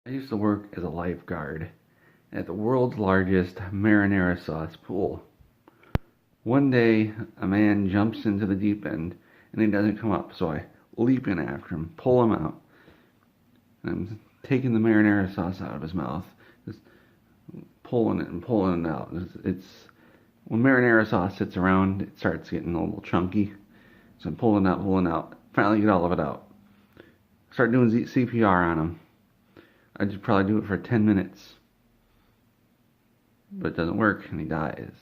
I used to work as a lifeguard at the world's largest marinara sauce pool. One day, a man jumps into the deep end and he doesn't come up, so I leap in after him, pull him out, and I'm taking the marinara sauce out of his mouth, just pulling it and pulling it out. It's when marinara sauce sits around, it starts getting a little chunky, so I'm pulling out, finally get all of it out. Start doing CPR on him. I'd probably do it for 10 minutes. But it doesn't work and he dies.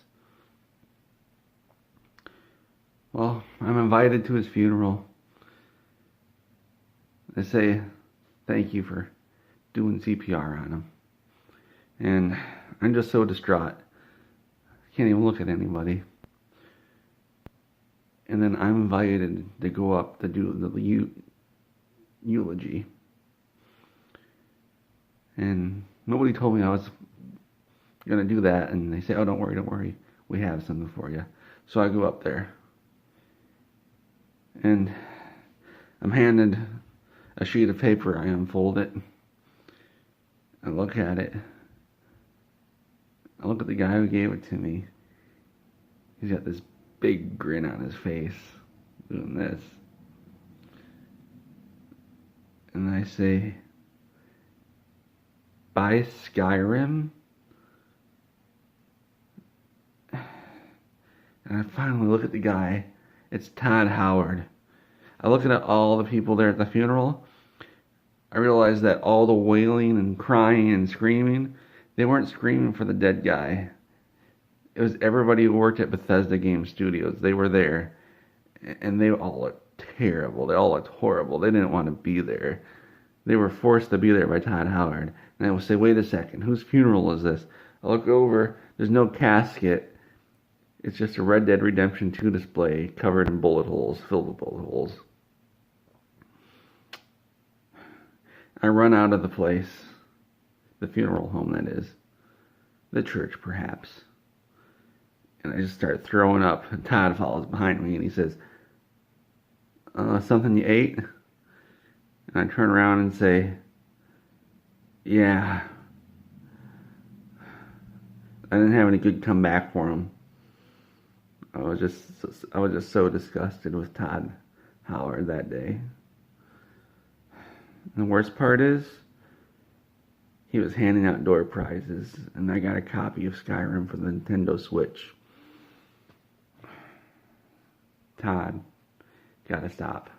Well, I'm invited to his funeral. They say thank you for doing CPR on him. And I'm just so distraught. I can't even look at anybody. And then I'm invited to go up to do the eulogy. And nobody told me I was going to do that. And they say, oh, don't worry. We have something for you. So I go up there. And I'm handed a sheet of paper. I unfold it. I look at it. I look at the guy who gave it to me. He's got this big grin on his face, doing this. And I say, by Skyrim? And I finally look at the guy. It's Todd Howard. I look at all the people there at the funeral. I realized that all the wailing and crying and screaming, they weren't screaming for the dead guy. It was everybody who worked at Bethesda Game Studios. They were there. And they all looked terrible. They all looked horrible. They didn't want to be there. They were forced to be there by Todd Howard. And I would say, wait a second, whose funeral is this? I look over, there's no casket. It's just a Red Dead Redemption 2 display covered in bullet holes, filled with bullet holes. I run out of the place, the funeral home that is, the church perhaps. And I just start throwing up. And Todd follows behind me and he says, something you ate? And I turn around and say, yeah. I didn't have any good comeback for him. I was just so disgusted with Todd Howard that day. And the worst part is, he was handing out door prizes, and I got a copy of Skyrim for the Nintendo Switch. Todd, gotta stop.